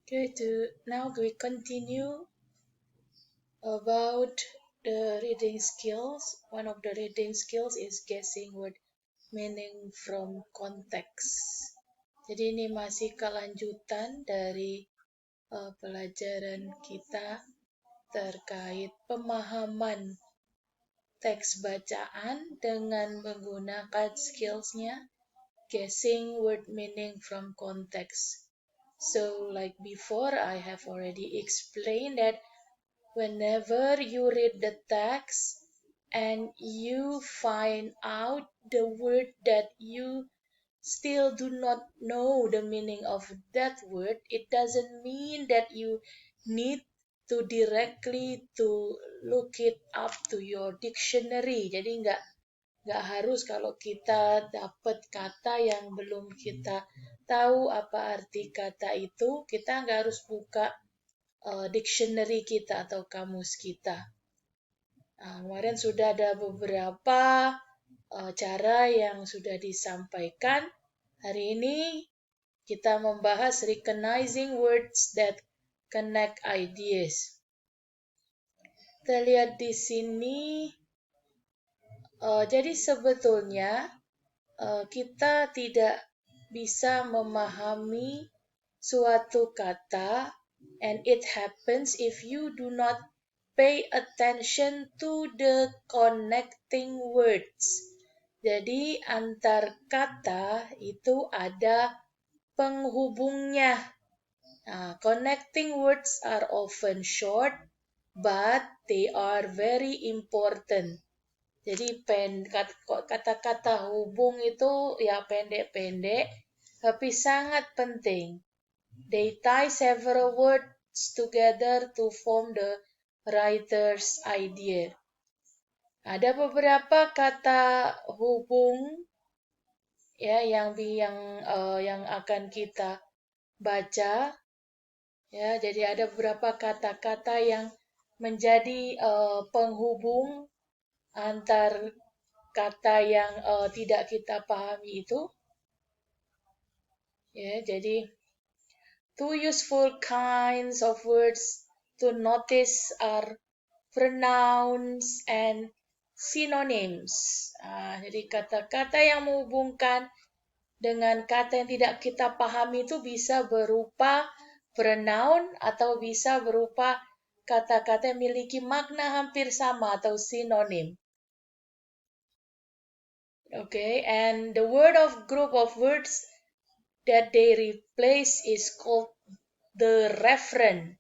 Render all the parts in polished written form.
Okay, now we continue about the reading skills. One of the reading skills is guessing word meaning from context. Jadi ini masih kelanjutan dari pelajaran kita terkait pemahaman teks bacaan dengan menggunakan skillsnya guessing word meaning from context. So like before, I have already explained that whenever you read the text and you find out the word that you still do not know the meaning of that word, it doesn't mean that you need to directly to look it up to your dictionary. Jadi nggak harus kalau kita dapat kata yang belum kita tahu apa arti kata itu, kita nggak harus buka dictionary kita atau kamus kita. Nah, kemarin sudah ada beberapa cara yang sudah disampaikan. Hari ini kita membahas recognizing words that connect ideas. Kita lihat di sini, jadi sebetulnya kita tidak bisa memahami suatu kata, and it happens if you do not pay attention to the connecting words. Jadi antar kata itu ada penghubungnya. Nah, connecting words are often short, but they are very important. Jadi kata-kata hubung itu ya pendek-pendek, tapi sangat penting. They tie several words together to form the writer's idea. Ada beberapa kata hubung ya yang akan kita baca. Ya, jadi ada beberapa kata-kata yang menjadi penghubung antar kata yang tidak kita pahami itu. Ya, jadi two useful kinds of words to notice are pronouns and synonyms. Jadi kata-kata yang menghubungkan dengan kata yang tidak kita pahami itu bisa berupa pronoun atau bisa berupa kata-kata yang memiliki makna hampir sama atau sinonim. Okay, and the group of words that they replace is called the referent.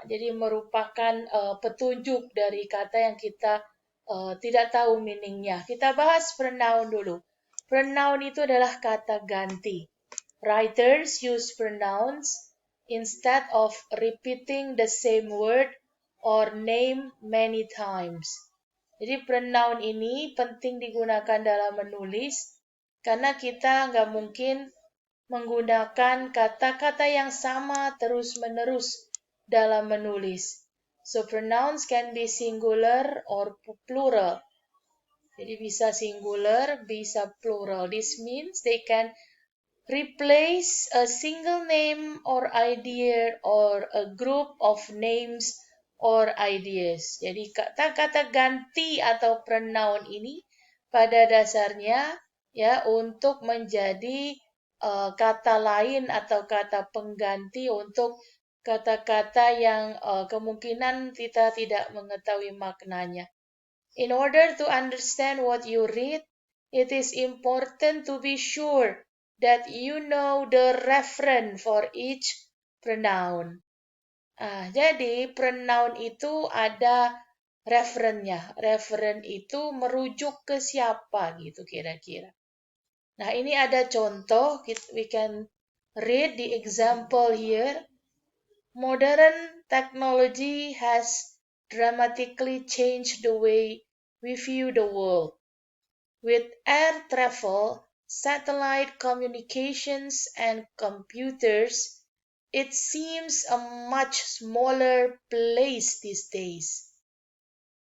Jadi merupakan petunjuk dari kata yang kita tidak tahu meaningnya. Kita bahas pronoun dulu. Pronoun itu adalah kata ganti. Writers use pronouns instead of repeating the same word or name many times. Jadi pronoun ini penting digunakan dalam menulis karena kita nggak mungkin menggunakan kata-kata yang sama terus-menerus dalam menulis. So pronouns can be singular or plural. Jadi bisa singular, bisa plural. This means they can replace a single name or idea or a group of names or ideas. Jadi kata-kata ganti atau pronoun ini pada dasarnya ya untuk menjadi kata lain atau kata pengganti untuk kata-kata yang kemungkinan kita tidak mengetahui maknanya. In order to understand what you read, it is important to be sure that you know the referent for each pronoun. Jadi pronoun itu ada referennya. Referen itu merujuk ke siapa gitu kira-kira. Nah, ini ada contoh, we can read the example here. Modern technology has dramatically changed the way we view the world. With air travel, satellite communications, and computers, it seems a much smaller place these days.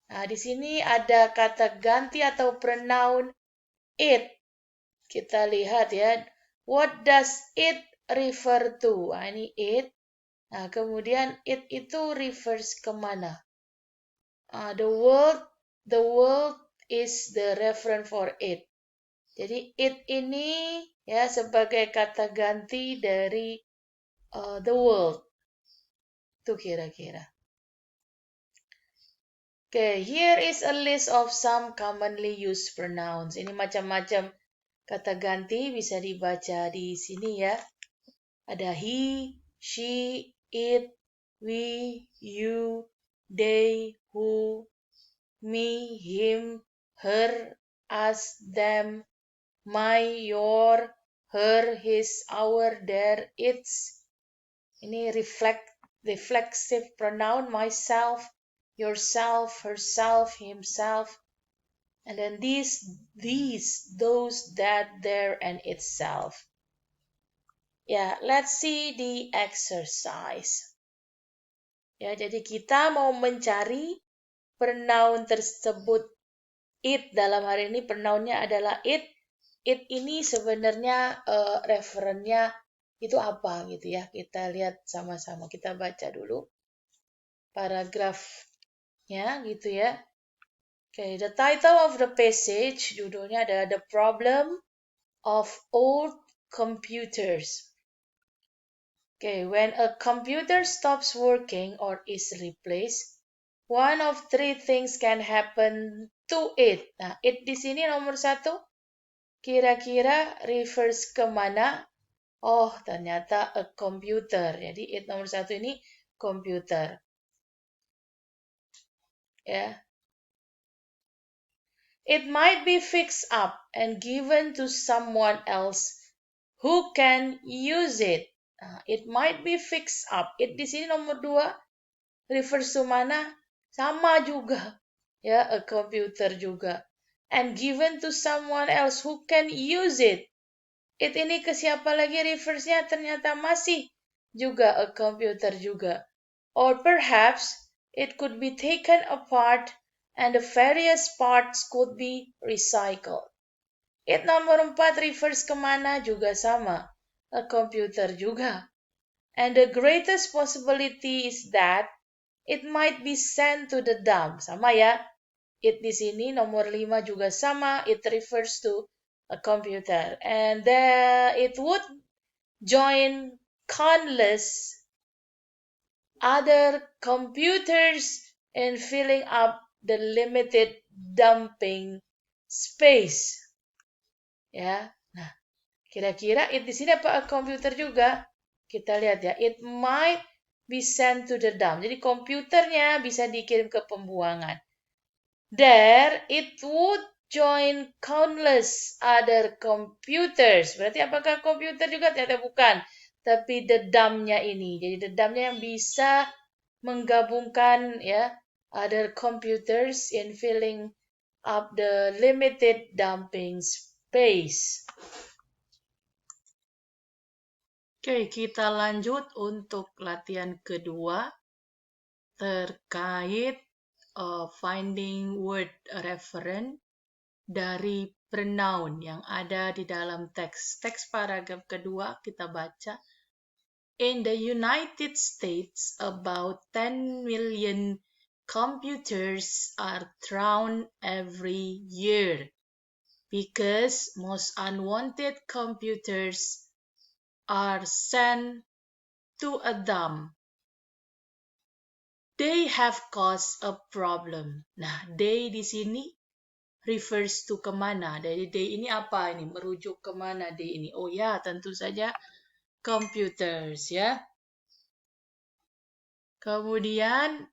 Nah, di sini ada kata ganti atau pronoun it. Kita lihat ya, what does it refer to. Nah, ini it. Nah, kemudian it itu refers kemana? The world is the reference for it. Jadi it ini ya sebagai kata ganti dari the world. Itu kira-kira. Okay, here is a list of some commonly used pronouns. Ini macam-macam kata ganti bisa dibaca di sini ya. Ada he, she, it, we, you, they, who, me, him, her, us, them, my, your, her, his, our, their, its. Ini reflexive pronoun myself, yourself, herself, himself. And then these, those, that, their, and itself. Ya, let's see the exercise. Ya, jadi kita mau mencari pronoun tersebut. It dalam hari ini pronounnya adalah it. It ini sebenarnya referennya itu apa gitu ya. Kita lihat sama-sama. Kita baca dulu paragrafnya gitu ya. Okay, the title of the passage judulnya adalah The Problem of Old Computers. Okay, when a computer stops working or is replaced, one of three things can happen to it. Nah, it di sini nomor 1, kira-kira refers kemana? Oh, ternyata a computer. Jadi it nomor 1 ini komputer. Ya. It might be fixed up and given to someone else who can use it. It might be fixed up. It di sini nomor 2 refers to mana? Sama juga. Ya, a computer juga. And given to someone else who can use it. It ini ke siapa lagi refersnya? Ternyata masih juga a computer juga. Or perhaps it could be taken apart and the various parts could be recycled. It nomor 4 refers kemana? Juga sama. A computer juga. And the greatest possibility is that it might be sent to the dump. Sama ya. It di sini nomor 5 juga sama. It refers to a computer. And it would join countless other computers in filling up the limited dumping space. Ya. Nah, kira-kira it di sini apa komputer juga? Kita lihat ya. It might be sent to the dump. Jadi komputernya bisa dikirim ke pembuangan. There it would join countless other computers. Berarti apakah komputer juga? Ternyata bukan. Tapi the dump-nya ini. Jadi the dump-nya yang bisa menggabungkan ya other computers in filling up the limited dumping space. Oke, kita lanjut untuk latihan kedua terkait finding word reference dari pronoun yang ada di dalam teks. Teks paragraf kedua kita baca. In the United States, about 10 million computers are thrown every year because most unwanted computers are sent to a dump. They have caused a problem. Nah, they di sini refers to kemana? Dari they ini apa ini? Merujuk kemana they ini? Oh ya, tentu saja computers ya. Kemudian,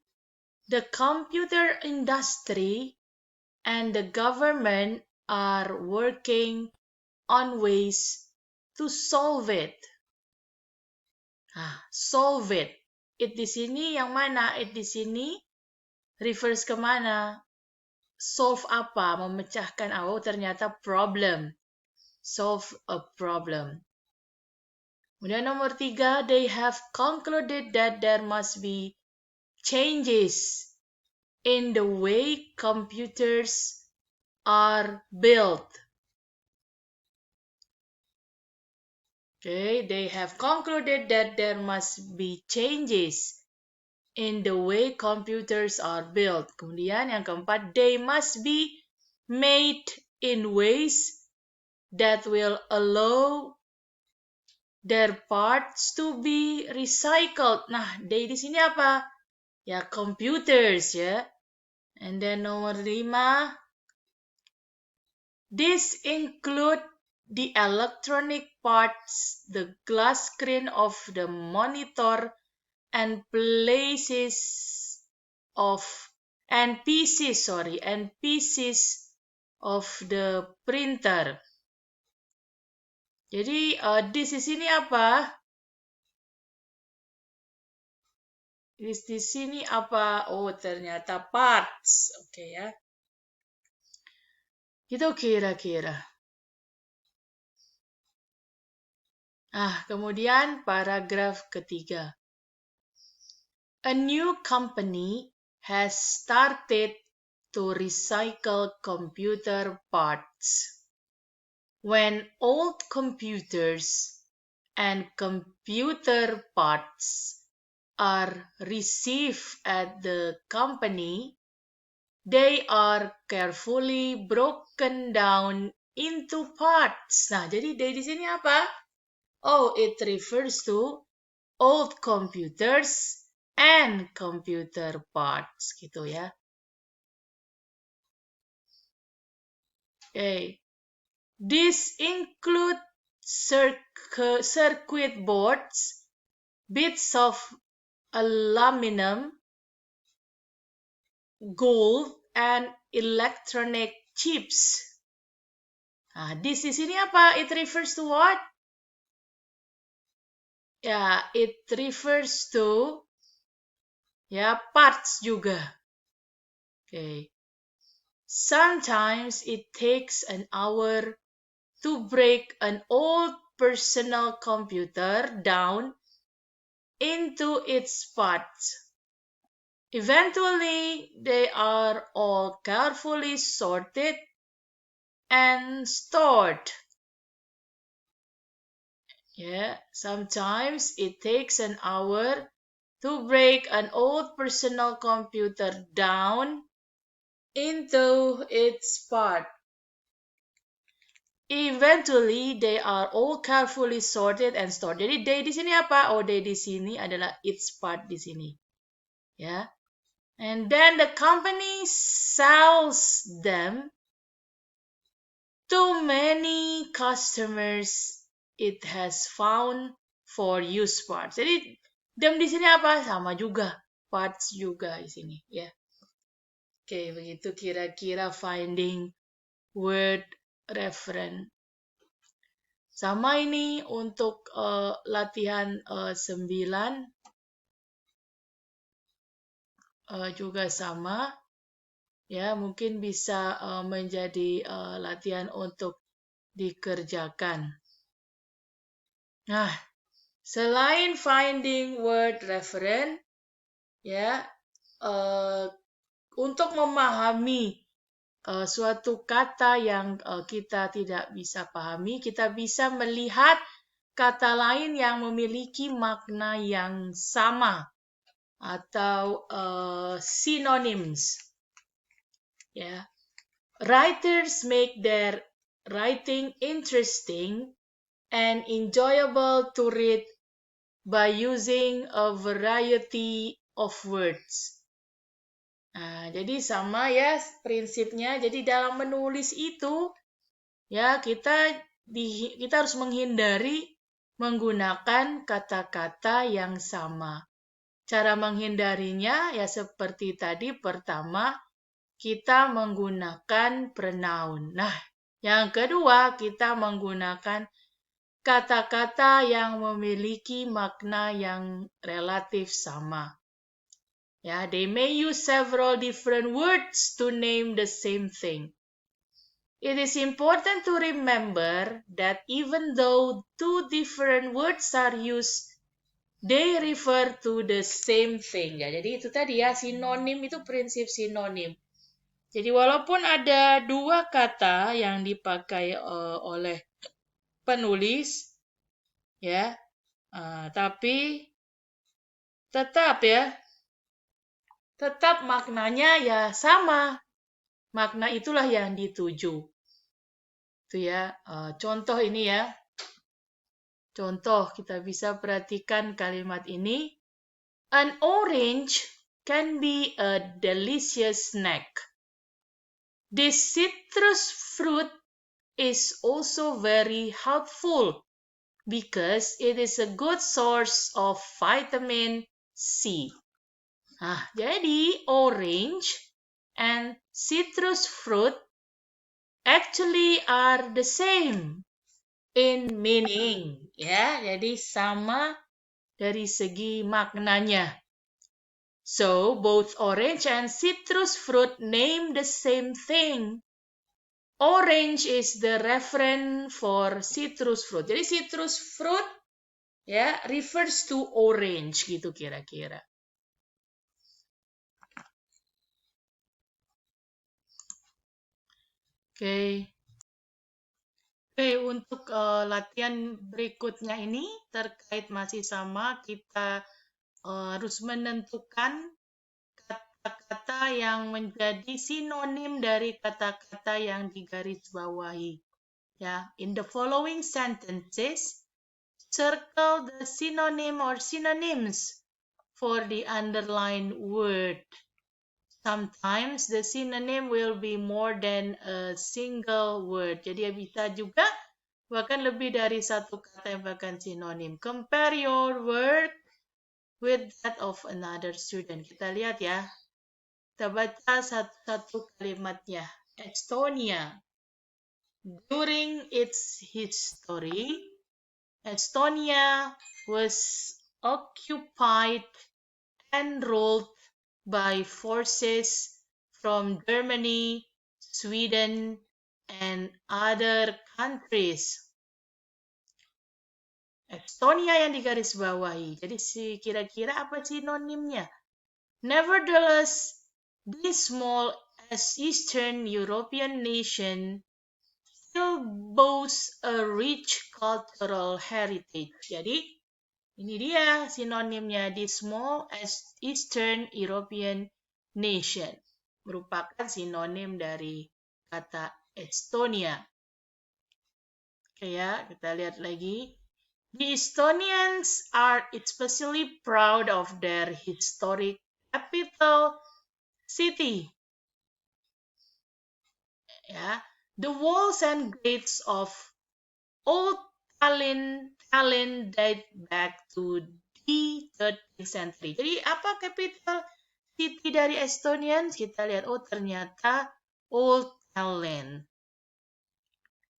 the computer industry and the government are working on ways to solve it. Solve it. It di sini yang mana? It di sini refers kemana? Solve apa? Memecahkan apa? Oh, ternyata problem. Solve a problem. Kemudian nomor 3, they have concluded that there must be changes in the way computers are built. Okay, they have concluded that there must be changes in the way computers are built. Kemudian yang keempat, they must be made in ways that will allow their parts to be recycled. Nah, they di sini apa? Ya, computers ya. And then nomor 5, this include the electronic parts, the glass screen of the monitor, and pieces of the printer. Jadi this di sini apa? This di sini apa? Oh, ternyata parts. Oke ya. Itu kira-kira. Kemudian paragraf ketiga. A new company has started to recycle computer parts. When old computers and computer parts are received at the company, they are carefully broken down into parts. Nah, jadi they di sini apa? Oh, it refers to old computers and computer parts gitu ya. Okay. This include circuit boards, bits of aluminum, gold, and electronic chips. This di sini apa? It refers to what? Ya, it refers to parts juga. Okay. Sometimes it takes an hour to break an old personal computer down into its parts. Eventually, they are all carefully sorted and stored. Sometimes it takes an hour to break an old personal computer down into its part. Eventually, they are all carefully sorted and stored. Jadi, they di sini apa? Oh, they di sini adalah its part di sini. Ya. And then the company sells them to many customers it has found for use parts. Jadi, them di sini apa? Sama juga. Parts juga di sini. Ya. Oke, begitu kira-kira finding word reference. Sama ini untuk latihan 9 juga sama. Ya, mungkin bisa menjadi latihan untuk dikerjakan. Nah, selain finding word reference, ya, untuk memahami suatu kata yang kita tidak bisa pahami, kita bisa melihat kata lain yang memiliki makna yang sama atau synonyms. Ya. Writers make their writing interesting and enjoyable to read by using a variety of words. Nah, jadi sama ya prinsipnya. Jadi dalam menulis itu ya kita harus menghindari menggunakan kata-kata yang sama. Cara menghindarinya ya seperti tadi, pertama kita menggunakan pronoun. Nah, yang kedua kita menggunakan kata-kata yang memiliki makna yang relatif sama. Ya, they may use several different words to name the same thing. It is important to remember that even though two different words are used, they refer to the same thing. Ya, jadi itu tadi ya, sinonim itu prinsip sinonim. Jadi walaupun ada dua kata yang dipakai oleh penulis, ya. Tapi tetap ya, tetap maknanya ya sama. Makna itulah yang dituju. Itu ya. Contoh ini ya. Contoh kita bisa perhatikan kalimat ini. An orange can be a delicious snack. This citrus fruit is also very helpful because it is a good source of vitamin C. Jadi orange and citrus fruit actually are the same in meaning. Ya, jadi sama dari segi maknanya. So, both orange and citrus fruit name the same thing. Orange is the reference for citrus fruit. Jadi citrus fruit ya refers to orange gitu kira-kira. Oke. Oke, untuk latihan berikutnya ini terkait masih sama, kita harus menentukan kata-kata yang menjadi sinonim dari kata-kata yang digarisbawahi. Ya, in the following sentences, circle the synonym or synonyms for the underlined word. Sometimes the synonym will be more than a single word. Jadi bisa juga bahkan lebih dari satu kata yang bahkan sinonim. Compare your word with that of another student. Kita lihat ya. Kita baca satu-satu kalimatnya. Estonia. During its history, Estonia was occupied and ruled by forces from Germany, Sweden, and other countries. Estonia yang digarisbawahi. Jadi kira-kira apa sinonimnya? Nevertheless, this small as Eastern European nation still boasts a rich cultural heritage. Jadi, ini dia sinonimnya, the small as Eastern European nation. Merupakan sinonim dari kata Estonia. Oke ya, kita lihat lagi. The Estonians are especially proud of their historic capital city. Ya, the walls and gates of Old Tallinn date back to the 13th century. Jadi apa capital city dari Estonians? Kita lihat, ternyata Old Tallinn.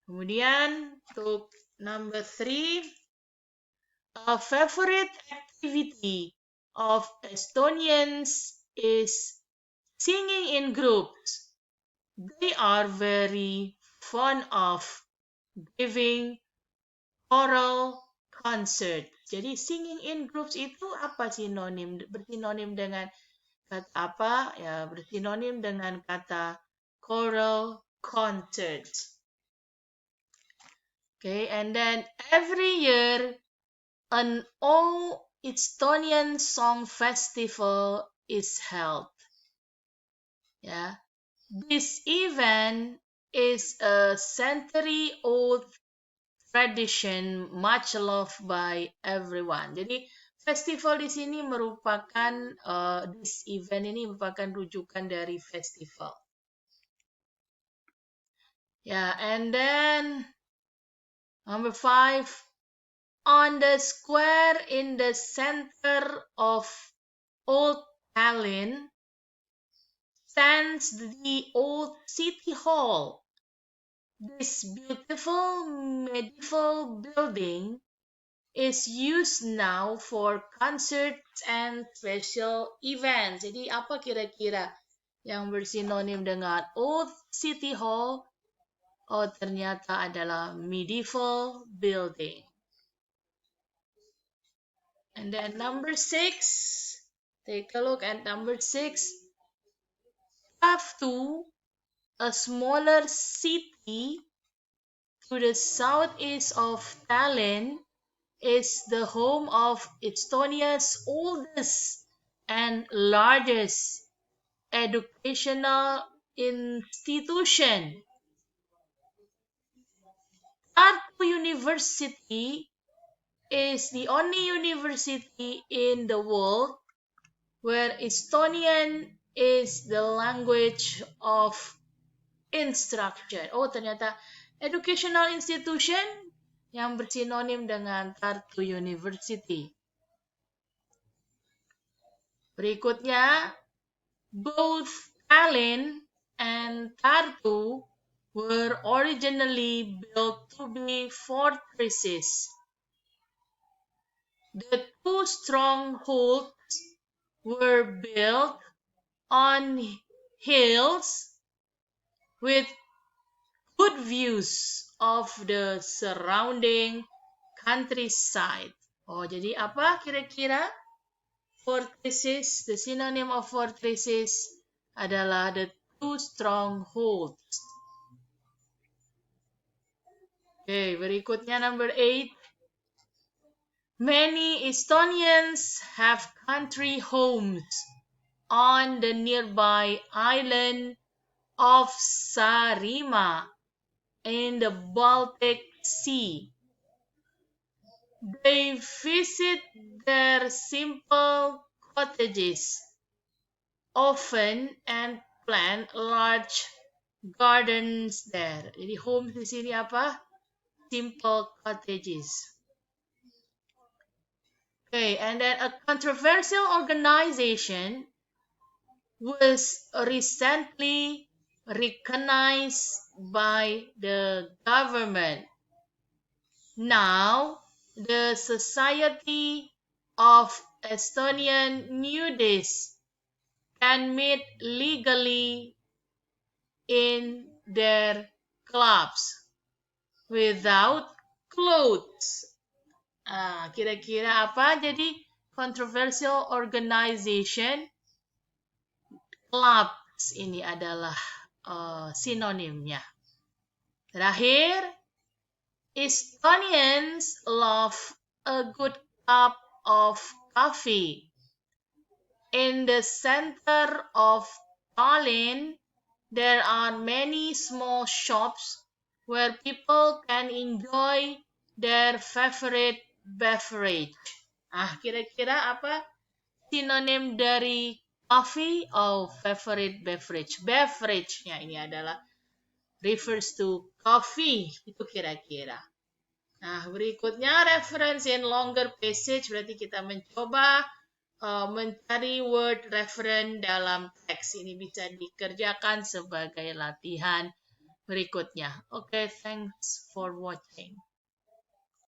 Kemudian untuk number 3, a favorite activity of Estonians is singing in groups. They are very fond of giving choral concert. Jadi singing in groups itu apa sinonim? Bersinonim dengan kata apa? Ya, bersinonim dengan kata choral concert. Okay, and then every year an all Estonian song festival is held. Yeah. This event is a century-old tradition much loved by everyone. Jadi festival di sini merupakan this event ini merupakan rujukan dari festival. Yeah, and then number 5, on the square in the center of Old Tallinn stands the old city hall. This beautiful medieval building is used now for concerts and special events. Jadi apa kira-kira yang bersinonim dengan Old City Hall? Ternyata adalah medieval building. And then number 6, take a look at number 6. Tartu, a smaller city to the southeast of Tallinn, is the home of Estonia's oldest and largest educational institution. Tartu University is the only university in the world where Estonian is the language of instruction. Oh, ternyata educational institution yang bersinonim dengan Tartu University. Berikutnya, both Tallinn and Tartu were originally built to be fortresses. The two strongholds were built on hills with good views of the surrounding countryside. Oh, jadi apa kira-kira fortresses? The synonym of fortresses adalah the two strongholds. Okay, berikutnya number 8. Many Estonians have country homes on the nearby island of Saaremaa in the Baltic Sea. They visit their simple cottages often and plant large gardens there. Jadi homes di sini apa? Simple cottages. Okay, and then a controversial organization was recently recognized by the government. Now, the Society of Estonian Nudists can meet legally in their clubs without clothes. Kira-kira apa jadi controversial organization? Clubs ini adalah sinonimnya. Terakhir, Estonians love a good cup of coffee. In the center of Tallinn, there are many small shops where people can enjoy their favorite beverage. Kira-kira apa sinonim dari coffee? Oh, favorite beverage. Beverage-nya ini adalah refers to coffee. Itu kira-kira. Nah, berikutnya reference in longer passage. Berarti kita mencoba mencari word reference dalam teks. Ini bisa dikerjakan sebagai latihan berikutnya. Okay, thanks for watching.